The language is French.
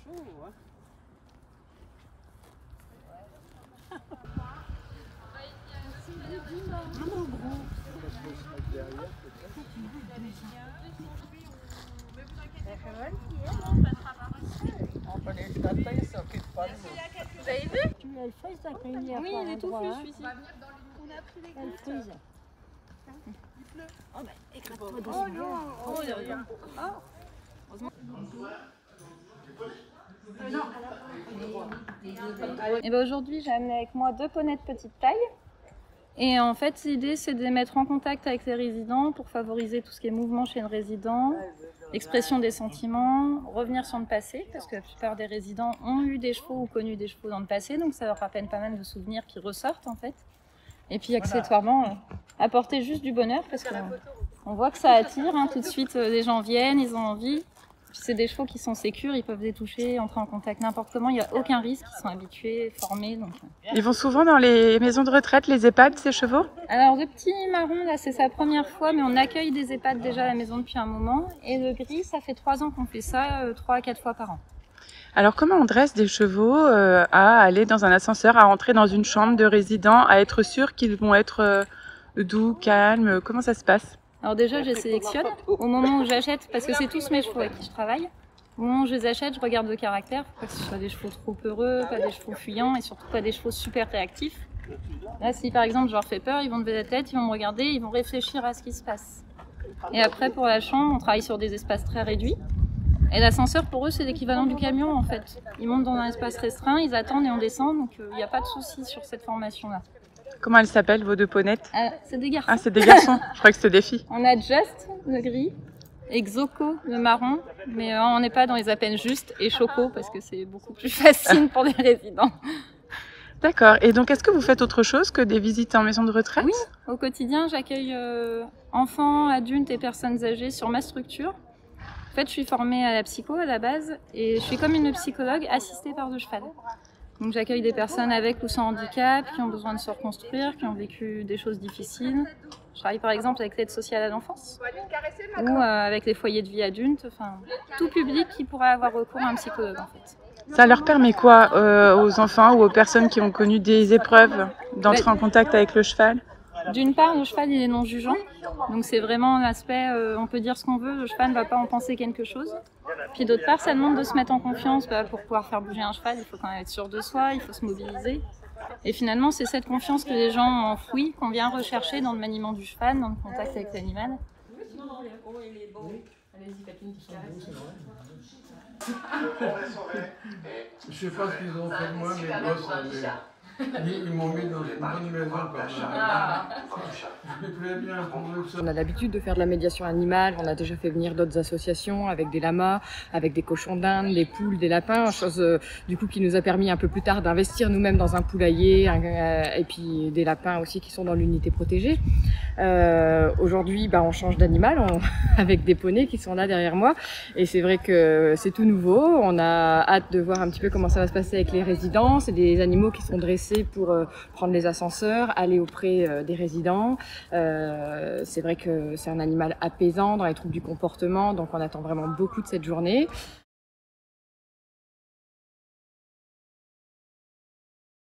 chaud, hein. Vous avez vu? Elle frise la crinière. Oui, il est tout flou celui-ci. Elle frise. Oh bah éclate-toi dessus. Oh non. Oh de rien. Et ben aujourd'hui, j'ai amené avec moi 2 poneys de petite taille. Et en fait, l'idée, c'est de les mettre en contact avec les résidents pour favoriser tout ce qui est mouvement chez le résident, expression des sentiments, revenir sur le passé, parce que la plupart des résidents ont eu des chevaux ou connu des chevaux dans le passé, donc ça leur rappelle pas mal de souvenirs qui ressortent en fait. Et puis accessoirement, apporter juste du bonheur, parce qu'on voit que ça attire, hein, tout de suite les gens viennent, ils ont envie. C'est des chevaux qui sont sécures, ils peuvent les toucher, entrer en contact n'importe comment, il n'y a aucun risque, ils sont habitués, formés. Donc... Ils vont souvent dans les maisons de retraite, les EHPAD, ces chevaux? Alors le petit marron, là c'est sa première fois, mais on accueille des EHPAD déjà à la maison depuis un moment. Et le gris, ça fait 3 ans qu'on fait ça, 3 à 4 fois par an. Alors comment on dresse des chevaux à aller dans un ascenseur, à rentrer dans une chambre de résident, à être sûr qu'ils vont être doux, calmes? Comment ça se passe? Alors déjà, je les sélectionne au moment où j'achète, parce que c'est tous mes chevaux avec qui je travaille. Au moment où je les achète, je regarde le caractère, pour pas que ce soit des chevaux trop peureux, pas des chevaux fuyants et surtout pas des chevaux super réactifs. Là, si par exemple je leur fais peur, ils vont lever la tête, ils vont me regarder, ils vont réfléchir à ce qui se passe. Et après, pour la chambre, on travaille sur des espaces très réduits. Et l'ascenseur, pour eux, c'est l'équivalent du camion en fait. Ils montent dans un espace restreint, ils attendent et on descend, donc il n'y a pas de souci sur cette formation-là. Comment elles s'appellent, vos 2 ponettes? C'est des garçons. Ah, c'est des garçons. Je crois que c'était des filles. On a Just, le gris, et Xoko, le marron, mais on n'est pas dans les appels Juste et Choco parce que c'est beaucoup plus facile pour les résidents. D'accord. Et donc, est-ce que vous faites autre chose que des visites en maison de retraite? Oui, au quotidien, j'accueille enfants, adultes et personnes âgées sur ma structure. En fait, je suis formée à la psycho à la base et je suis comme une psychologue assistée par le cheval. Donc j'accueille des personnes avec ou sans handicap, qui ont besoin de se reconstruire, qui ont vécu des choses difficiles. Je travaille par exemple avec l'aide sociale à l'enfance ou avec les foyers de vie adultes, enfin tout public qui pourrait avoir recours à un psychologue en fait. Ça leur permet quoi aux enfants ou aux personnes qui ont connu des épreuves d'entrer en contact avec le cheval? D'une part, le cheval il est non jugeant, donc c'est vraiment l'aspect on peut dire ce qu'on veut, le cheval ne va pas en penser quelque chose. Puis d'autre part, ça demande de se mettre en confiance, pour pouvoir faire bouger un cheval, il faut quand même être sûr de soi, il faut se mobiliser. Et finalement, c'est cette confiance que les gens ont enfouie, qu'on vient rechercher dans le maniement du cheval, dans le contact avec l'animal. Je sais pas ce qu'ils ont fait de moi, mes gosses, mais ils m'ont mis dans une bonne maison comme ça. Je me plais bien. On a l'habitude de faire de la médiation animale, on a déjà fait venir d'autres associations avec des lamas, avec des cochons d'Inde, des poules, des lapins, chose du coup qui nous a permis un peu plus tard d'investir nous-mêmes dans un poulailler et puis des lapins aussi qui sont dans l'unité protégée. Aujourd'hui, on change d'animal avec des poneys qui sont là derrière moi et c'est vrai que c'est tout nouveau. On a hâte de voir un petit peu comment ça va se passer avec les résidents. C'est des animaux qui sont dressés pour prendre les ascenseurs, aller auprès des résidents. C'est vrai que c'est un animal apaisant dans les troubles du comportement, donc on attend vraiment beaucoup de cette journée.